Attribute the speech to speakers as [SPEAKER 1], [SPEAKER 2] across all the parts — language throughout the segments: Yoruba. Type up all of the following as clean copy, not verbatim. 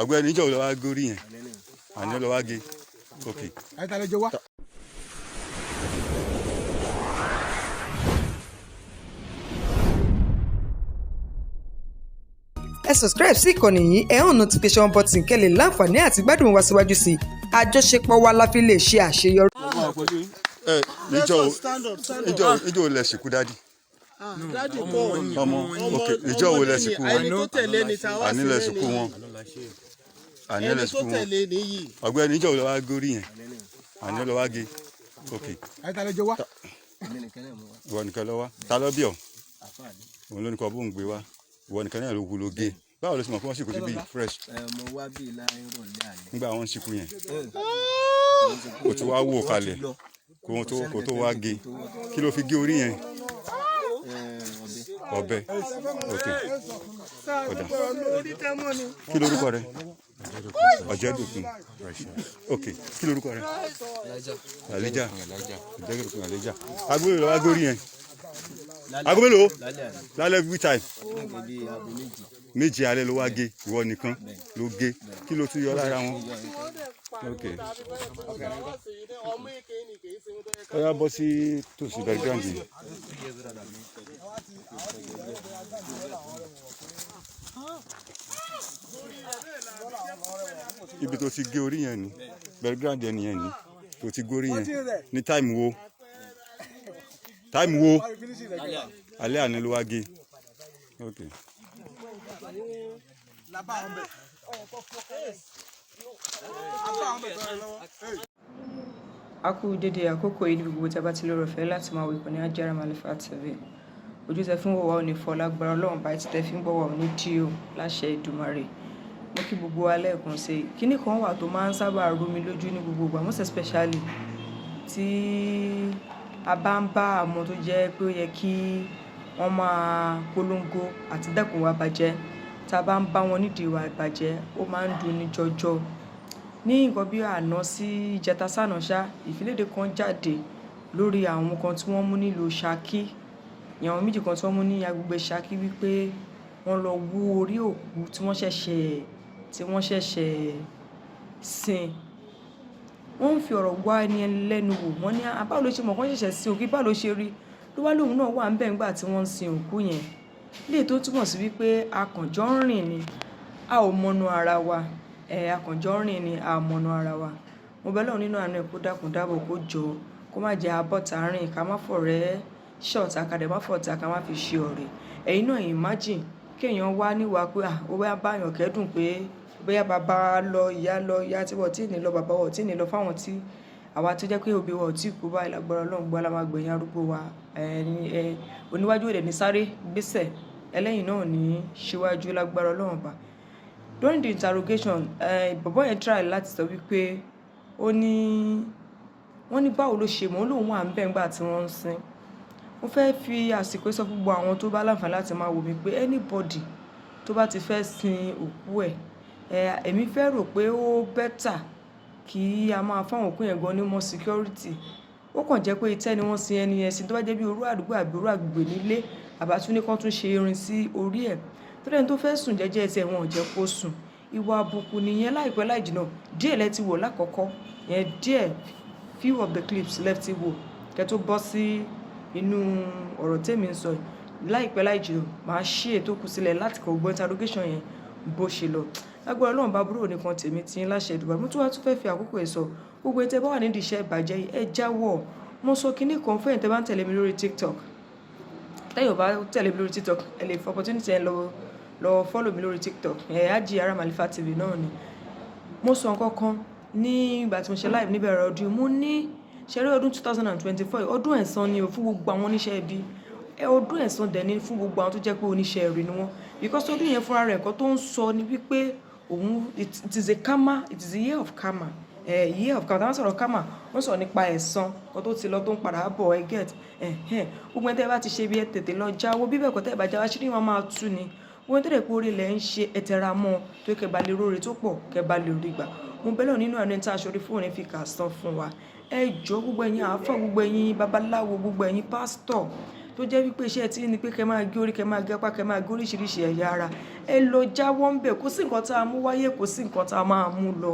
[SPEAKER 1] ọ̀gbẹ́ni ìjọ lọ wá górí yẹn àní lọ wá gé ok.
[SPEAKER 2] ẹ subscribe sí ìkànnì yìí ẹ hàn notification button kẹ́ lè láǹfààní àti gbádùn wa síwájú sí i àjọṣepọ̀ wa la fi lè ṣe àṣeyọrí.
[SPEAKER 1] ìjọ lẹ sìnkú dádì. ọmọ ok ìjọ wo lẹ sìnkú wọn àní lẹ sìnkú wọn àní lẹ sìnkú wọn ọ̀gbẹ́ni ìjọ lọ wá górí yẹn àní lọ wá gé ok. ìwọ nìkan lọ wá ta lọ bí ọ òun ló ní kọ bó ń gbé wá ìwọ nìkan náà ló wú ló gé báwo ló sì mọ̀ fún wọn sì kò sí bí fresh.
[SPEAKER 3] mo wá bí láàrin ìrọ̀lẹ́ àná.
[SPEAKER 1] nígbà wọn ń sìnkú yẹn kò tó wá wò kalẹ̀ kò tó wá gé kí ló fi gé orí yẹn. ọ̀bẹ ok ọ̀dà kí lorúkọ rẹ ọ̀jẹ̀dùkún ok kí lorúkọ rẹ àlejò ọ̀jẹ̀dùkún àlejò agbóyè lọ wá górí yẹn aago mélòó lálẹ́ every time méje alẹ́ ló wá gé ìwọ nìkan ló gé kí ló tún yọ lára wọn. ok ó yá bọ́ sí tòsí background yìí. ibi tó ti gé orí yẹn ni background yẹn nìyẹn ni tó ti górí yẹn ní táìmù wo alẹ́ àná ló wá gé ok.
[SPEAKER 2] a kú dédé àkókò yìí níbi gbogbo tí a bá ti lórọ̀ fẹ́ láti máa wo ìkànnì Ajára Màlífà TV ojú tẹ fún wọ̀wá òní fọ́ lágbára Ọlọ́run báyìí tẹ fi ń bọ̀wọ̀ òní tí o láṣẹ Èdùmàrè mo kí gbogbo wa lẹ́ẹ̀kan sí i kíní kan wà tó máa ń sábà rú mi lójú ní gbogbo ìgbà most especially tí a bá ń bá àwọn tó jẹ́ pé ó yẹ kí wọ́n máa polongo àti dẹ́kun wa bàjẹ́ tá a bá ń bá wọn nídìí ìwà ìbàjẹ́ ó máa ń dùn ní jọjọ ní nǹkan bí àná sí ìjẹta sànàṣá ìfiléde kan jáde lórí àwọn kan tí wọ́n mú nílùú Ṣakí àwọn méjì kan tí wọ́n mú ní agbègbè Ṣakí wípé wọ́n lọ wú orí òkú tí wọ́n ṣẹ̀ṣẹ̀ sin wọ́n ń fi ọ̀rọ̀ wá ẹni lẹ́nu wò wọ́n ní báwo ló ṣe mọ̀ kán ṣẹ̀ṣẹ̀ sin òkú báwo ló ṣe rí ló wá lóun náà wà ń bẹ̀ ńgbà tí wọ́n ń sin òkú yẹn lè tó túmọ̀ sí wípé akànjọ́ ń rìn ni a ò mọnu ara wa akànjọ́ ń rìn ni a ò mọnu ara wa mo bẹ̀ lọ́run nínú àánú ẹ̀ kó dákun dábọ̀ kó jọ kó má jẹ́ abọ́ta rìn ká má fọ̀rẹ́ ṣọ̀tá ká dẹ̀ má fọ̀tá ká má fi ṣe ọ̀rẹ́ ẹ̀yin náà imagine kéèyàn wá níwàá pé ó bá báyàn kẹ́dùn pé bóyá bàbá lọ ìyá tí wọ́n tí ní lọ bàbá wọ́n tí ní lọ fáwọn tí àwa tó jẹ́ pé òbí wọ́n tí kú báyìí lágbára Ọlọ́run gbọ́ la máa gbẹ̀yìn arúgbó wa oníwájú èdè ní sáré gbèsè ẹlẹ́yìn náà ní síwájú lágbára Ọlọ́run bá. During the interrogation bàbá yẹn try láti sọ wípé wọ́n ní báwo ló ṣe mọ́ lòun wà ń bẹ̀ ńgbà tí wọ́n ń sin mo fẹ́ fi àsìkò sọ fún gbogbo àwọn tó bá láǹfààní láti máa wò mí pé anybody tó bá ti fẹ́ sin òkú èmi fẹ́ rò pé ó bẹ́tà kí a máa fáwọn òkú yẹn gan ní more security ó kàn jẹ́ pé ìtẹ́ ni wọ́n sin ẹni yẹn sí tó bá jẹ́ bí orú àdúgbò àbí orú àgbègbè nílé àbátúní kan tún ṣe irin sí orí ẹ̀ tó lẹ́ni tó fẹ́ sùn jẹ́jẹ́ ẹsẹ̀ wọn ò jẹ́ kó sùn ìwà àbùkù nìyẹn láìpẹ́ láì jìnnà díẹ̀ lẹ ti wò lákọ̀ọ́kọ́ yẹn díẹ̀ few of the clips left ti wò kẹ́ tó bọ́ sí inú ọ̀rọ̀ tèmi ń sọ láìpẹ́ láì jìnnà màá ṣí ètò kù sílẹ̀ láti kọ̀ gbọ́ interrogation yẹn bó ṣe lọ lágbára Ọlọ́run bá búrò nìkan tèmi tí ń láṣẹ ìdùbà mo tún fẹ́ fi àkókò ẹ̀ sọ gbogbo ètò ẹ bá wà nídìí iṣẹ́ ìbàjẹ́ yìí ẹ jáwọ́ mo sọ kinní kan fún ẹ̀yin tẹ́ bá ń tẹ̀lé mi lórí TikTok tẹ́yọ̀ bá tẹ̀lé mi lórí TikTok ẹ lè fọ opportunity ẹ lọ follow mi lórí TikTok Ajára Màlífà TV náà ni mo sọ nǹkan kan ní ìgbà tí mo ṣe live níbẹ̀rẹ̀ ọdún mo ní ṣeré ọdún 2024 ọdún ẹ̀san ni fún gbogbo àwọn oníṣẹ́ ibi ọdún ẹ̀san dẹ̀ ni fún gbogbo àwọn tó jẹ́ pé oníṣẹ́ ire ni wọ́n because ọdún yẹn fúnra rẹ̀ nǹkan tó ń sọ ni wípé it is a karma, it is a year of karma year of karma táwọn sọ̀rọ̀ karma wọ́n sọ̀rọ̀ nípa ẹ̀san kan tó ti lọ tó ń padà bọ̀ ẹ get gbogbo ẹni tẹ́ bá ti ṣe bí ẹ tètè lọ jáwọ́ bíbẹ̀ kọ́ tẹ́ bá jáwọ́ ṣírí wọn máa tú ni gbogbo ẹni tẹ́lẹ̀ pé orí ilẹ̀ ń ṣe ẹ̀tẹ̀ra mọ́ tó kẹ́ bá lè róore tó pọ̀ kẹ́ bá lè rí gbà mo bẹ́lẹ̀ nínú àná tí aṣọ fún òní fi kà san fún wa ẹ jọ gbogbo ẹ̀yin àáfà gbogbo ẹ̀yin babaláwo gbogbo ẹ̀yin pásítọ̀ tó jẹ́ wípé iṣẹ́ tí ní pé kẹ́ máa gé orí kẹ́ máa gé apá kẹ́ máa gé oríṣiríṣi ẹ̀yà ara ẹ lọ jáwọ́ ń bẹ̀ kò sí nǹkan tá a mú wáyé kò sí nǹkan tá a máa mú lọ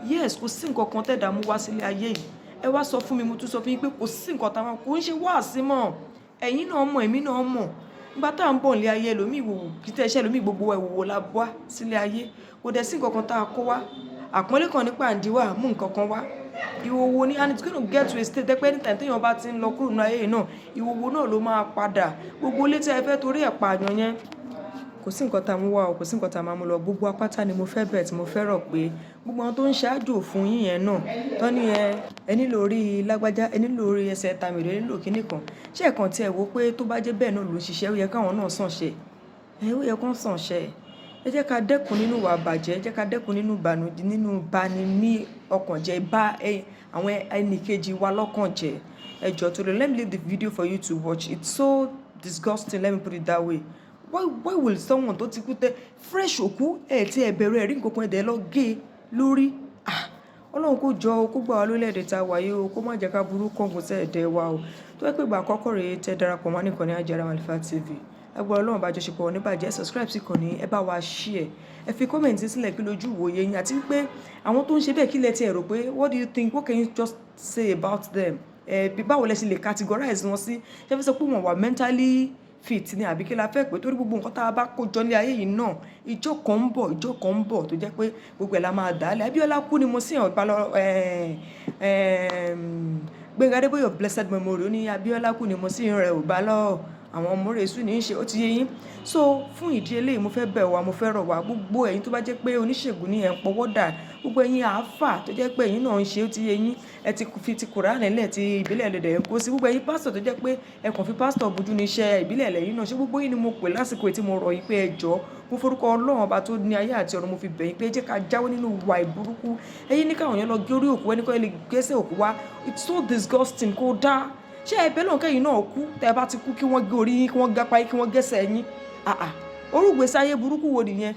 [SPEAKER 2] yes kò sí nǹkan kan tẹ̀dá mú wá sílé ayé yìí ẹ wá sọ fún mi mo tún sọ fún yín pé kò sí nǹkan tá a máa kò ń ṣe wáàsí mọ́ ẹ̀yin náà mọ̀ èmi náà mọ̀ nígbà tá à ń bọ̀ nílé ayé ẹlòmíì ìwòwò kí tẹ́ iṣẹ́ ẹlòmíì gbogbo ìwòwò la wá sílé ayé kò dẹ̀ sí nǹkan kan tá a kó wá àpọ́nlé kan nípa àǹdíwà mú nǹkan kan wá ìwòwò ni and it's going to get to a state tẹ́pẹ́ anytime téèyàn bá ti ń lọ kúrò ní ayé náà ìwòwò náà ló máa padà gbogbo ilé tí ẹ fẹ́ torí ẹ̀ pààyàn yẹn kò sí nǹkan tá a mú wá o kò sí nǹkan tá a máa mú lọ gbogbo apáta ni mo fẹ́ bẹ̀ tí mo fẹ́ rọ̀ pé gbogbo àwọn tó ń ṣáájò fún yín yẹn náà tó ní ẹ nílò orí lágbájá ẹ nílò orí ẹsẹ̀ tàmìlì ẹ nílò kíní kan ṣé ẹ̀kan tí ẹ wo pé tó bá jẹ́ bẹ́ẹ̀ náà ló ń ṣiṣẹ́ ó yẹ káwọn náà sàn ṣe ó yẹ kán sàn ṣe ẹ jẹ́ ká dẹ́kun nínú ìwà bàjẹ́ ẹ jẹ́ ká dẹ́kun nínú ìbànújẹ́ nínú bani ní ọkàn jẹ́ bá àwọn ẹnìkejì wa lọ́kàn jẹ́ ẹ jọ̀ọ́ tó lè let me leave the video for you to watch it's so disgusting let me put it that way why will someone tó ti kú tẹ fresh òkú ẹ tí ẹ bẹ̀rù ẹ̀rí nǹkan kan ẹ̀dẹ̀ lọ gé lórí ọlọ́run kó jọ kó gbà wá lórílẹ̀‐èdè tá a wáyé o kó má jẹ́ ká burú kọ̀ǹgùn tẹ́ ẹ̀dẹ̀ wa o tó yẹ pé ìgbà àkọ́kọ́ rèé tẹ́ darapọ̀ mọ́ nìkan ní Ajara Malifa TV ẹgbẹ́ ọlọ́run bá jọ ṣe pọ̀ níbàjẹ́ subscribe sí kàn ní ẹ bá wa share ẹ fi kọ́mẹ̀ntì sílẹ̀ kí lójú ìwòye yín àti pé àwọn tó ń ṣe bẹ́ẹ̀ kí lẹ ti ẹ̀ rò pé what do you think what can you just say about them báwo lẹ ṣe lè categorize wọn sí ṣé fẹ́ sọ pé wọ́n wà mentally fit ni àbí kí la fẹ́ pé torí gbogbo nǹkan tá a bá kó jọ ní ayé yìí náà ìjọ kan ń bọ̀ tó jẹ́ pé gbogbo ẹ̀ la máa dà á lẹ̀ Abíọ́lá kú ni mo sí ẹ̀ ọ̀pá lọ Gbénga Adébóyè of blessed memory ó ní Abíọ́lá kú ni mo sí rẹ̀ ò bá lọ́ọ̀ àwọn ọmọ rẹ̀ sùn ní í ṣe ó ti yé yín so fún ìdí eléyìí mo fẹ́ bẹ̀ wá mo fẹ́ rọ̀ wá gbogbo ẹ̀yin tó bá jẹ́ pé oníṣègùn ní ẹ̀ ń pọwọ́ dà gbogbo ẹ̀yin àáfà tó jẹ́ pé ẹ̀yin náà ń ṣe ó ti yé yín ẹ ti fi ti Kùránì lẹ̀ ti ìbílẹ̀ ẹlẹ́dẹ̀ kó sí gbogbo ẹ̀yin pásítọ̀ tó jẹ́ pé ẹ kàn fi pásítọ̀ bójú ní iṣẹ́ ìbílẹ̀ ẹlẹ́yìn náà ṣé gbogbo yín ni mo pè lásìkò tí mo rọ̀ yín pé ẹ jọ̀ọ́ mo forúkọ Ọlọ́run ọba tó ní ayé àti ọ̀run mo fi bẹ̀ yín pé jẹ́ ká jáwọ́ nínú ìwà ìburúkú ẹ̀yin ní káwọn yẹn lọ gé orí òkú ẹni kọ́ ẹ lè gbẹ́sẹ̀ òkú wá it's so disgusting kó dáa ṣé ẹbẹ lóun kẹyìn náà kú tẹ bá ti kú kí wọ́n gé orí yín kí wọ́n gápá yín kí wọ́n gẹ́sẹ̀ yín orúgbèsè ayé burúkú wo nìyẹn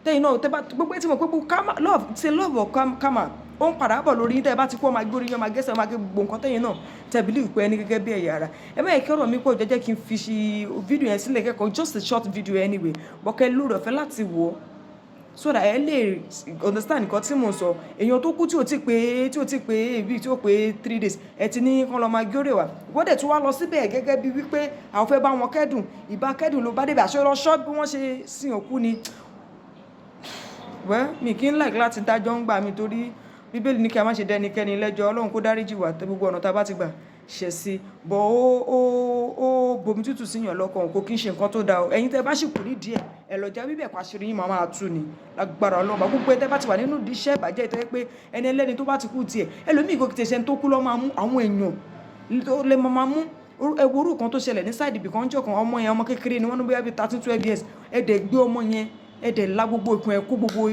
[SPEAKER 2] tẹ̀yin náà tẹ bá gbogbo etí mọ̀ pé love ṣe love of karma ó ń padà bọ̀ lórí yín tẹ bá ti kú ọmọ agbórí yín ọmọ agẹ́sẹ̀ ọmọ agẹ́ gbogbo nǹkan tẹ̀yin náà tẹ̀bílì ìpẹ́ ẹni gẹ́gẹ́ bí ẹ̀yà ara ẹ má yẹ kí ọ̀rọ̀ mi pọ̀ jẹ́jẹ́ kí n fi ṣe fídíò yẹn sílẹ̀ kẹ́kọ̀ọ́ just a short video anyway bọ́kẹ́ lórí ọ̀fẹ́ láti wò ó so that ẹ lè understand nǹkan tí mo sọ èèyàn tó kú tí ò tí pé èbí tí ó pé 3 days ẹ ti ní kán lọ máa gé òrè wá gbọ́dẹ̀ tí wàá lọ síbẹ̀ gẹ́gẹ́ bí wípé àwọn fẹ́ bá wọn kẹ́dùn ìbá kẹ́dùn ló bá débi àṣọ lọ́ṣọ́ bí wọ́n ṣe sin òkú ni mi kì í like láti dájọ́ ń gbà mí torí bíbélì ní kí a má ṣe dẹnikẹ́ni lẹ́jọ́ Ọlọ́run kó dáríjì wá tẹ gbogbo ọ̀nà tá a bá ti gbà ṣẹ̀ sí bọ̀ ó bomi tútù síyàn lọ́kàn kò kí ń ṣe nǹkan tó dáa ẹ̀yin tẹ́ bá sì kù nídìí ẹ̀ lọ́jà bíbẹ̀ pàṣírí yín máa tú ni lágbára Ọlọ́run gbogbo ẹ̀ tẹ́ bá ti wà nínú iṣẹ́ ìbàjẹ́ ìtọ́ pé ẹni ẹlẹ́ni tó bá ti kú tiẹ̀ ẹlòmíì kò tẹ̀ ṣe tó kú lọ́ máa mú àwọn èèyàn tó lè máa mú ẹwúrú kan tó ṣẹlẹ̀ ní sáìdì ibì kan jọ kan ọmọ yẹn ọmọ kékeré ni wọ́n ní bóyá bíi 13-12 years ẹ̀dẹ̀ gbé ọmọ yẹn ẹ̀dẹ̀ la gbogbo ìkun ẹ̀ kó gbogbo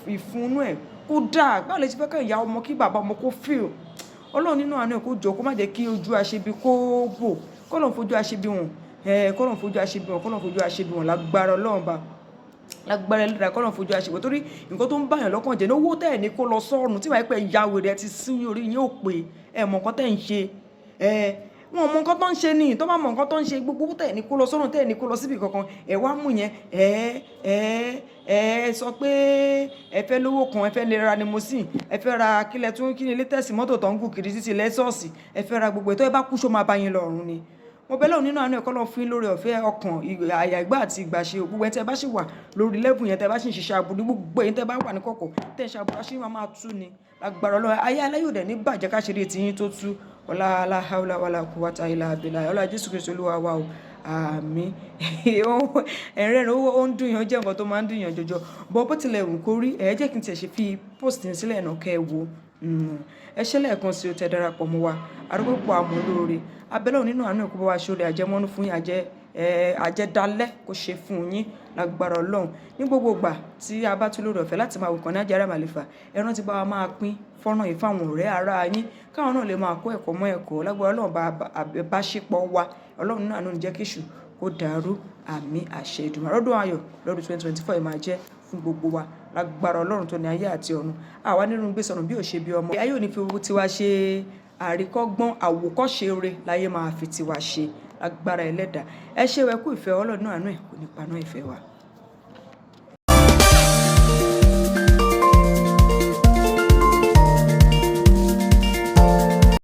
[SPEAKER 2] ìfúnnú ẹ̀ kó dáa báwo lè ṣe fẹ́ kàn ìyá ọmọ kí bàbá ọmọ kó fíl Ọlọ́run nínú àánú ẹ̀ kó jọ kó má jẹ́ kí ojú aṣebi kó bò kọ́lọ́n fojú aṣebi wọn kọ́lọ́n fojú aṣebi wọn kọ́lọ́n fojú aṣebi wọn lágbára Ọlọ́run bá lágbára ẹlẹ́dàá kọ́lọ́n fojú aṣebi wọn torí nǹkan tó ń báyàn lọ́kàn jẹ́ ní owó tẹ̀ ní kó lọ sọ́ọ̀nù tí wàá pẹ́ ìyá wèrè ẹ ti sí orí yín ò pé ẹ mọ̀ nǹkan tẹ̀ ń ṣe wọn mọ nǹkan tó ń ṣe ní tó bá mọ nǹkan tó ń ṣe gbogbo tẹ̀ ní kó lọ sọ́run tẹ̀ ní kó lọ síbi kankan ẹ wá mú yẹn ẹ sọ pé ẹ fẹ́ lówó kan ẹ fẹ́ lè ra limousine ẹ fẹ́ ra kílẹ̀ tún kí ni latest mọ́tò tó ń gùn kiri títí lẹ́sọ̀ọ̀sì ẹ fẹ́ ra gbogbo ètò ẹ bá kú ṣó máa bá yín lọ́rùn ni mo bẹ́ẹ̀ lọ́run nínú àánú ẹ̀kọ́ lọ́ọ́ fún lórí ọ̀fẹ́ ọkàn àyà ìgbà àti ìgbà ṣe gbogbo ẹ̀ tẹ́ bá ṣì wà lórí level yẹn tẹ́ bá ṣì ń ṣiṣẹ́ aburú gbogbo ẹ̀ tẹ́ bá wà ní kọ̀kọ̀ tẹ́ ń ṣe aburú ṣì máa tú ni lágbára Ọlọ́run ayé aláyòdẹ̀ ní bàjẹ́ káṣírí ti yín tó tú ọlá aláhàúlà wàlà quwwata illa billah ọlá Jésù Kristi Olúwa wa o àmín ẹ̀rẹ́rìn ó ń dùn yàn jẹ́ nǹkan tó máa ń dùn yàn jọjọ bọ́ bó tilẹ̀ wù kó rí ẹ̀ jẹ́ kí n tiẹ̀ ṣe fi post ní sílẹ̀ náà kẹ́ ẹ wo ẹ ṣe lẹ́ẹ̀kan sí o tẹ́ darapọ̀ mọ́ wa arúgbó àmọ́ lóore abẹ́lẹ́ nínú àánú ẹ̀kọ́ bá wa ṣọlẹ̀ àjẹmọ́nú fún yín àjẹdálẹ́ kó ṣe fún yín lágbára Ọlọ́run ní gbogbo ìgbà tí a bá tún lórí ọ̀fẹ́ láti máa wò kàn ní Ajara Malifa ẹran ti bá wa máa pín fọ́nrán yìí fáwọn ọ̀rẹ́ ara yín káwọn náà lè máa kó ẹ̀kọ́ mọ́ ẹ̀kọ́ lágbára Ọlọ́run bá ṣepọ̀ wa Ọlọ́run náà ló ń jẹ́ kéṣù kó dàrú àmì àṣẹ Èdùmàrè ọdún ayọ̀ lọ́dún 2024 máa jẹ́ fún gbogbo wa lágbára Ọlọ́run tó ní ayé àti ọ̀run àwa nínú gbé sọnù bí ò ṣe bí ọmọ ayé ò ní fi owó tiwa ṣe àríkọ́gbọ́n àwòkọ́ṣe rere láyé máa fi tiwa ṣe agbára ẹlẹ́dàá ẹ ṣé wẹ kú ìfẹ́ ọlọ́run àánú ẹ̀ kò ní paná ìfẹ́ wa.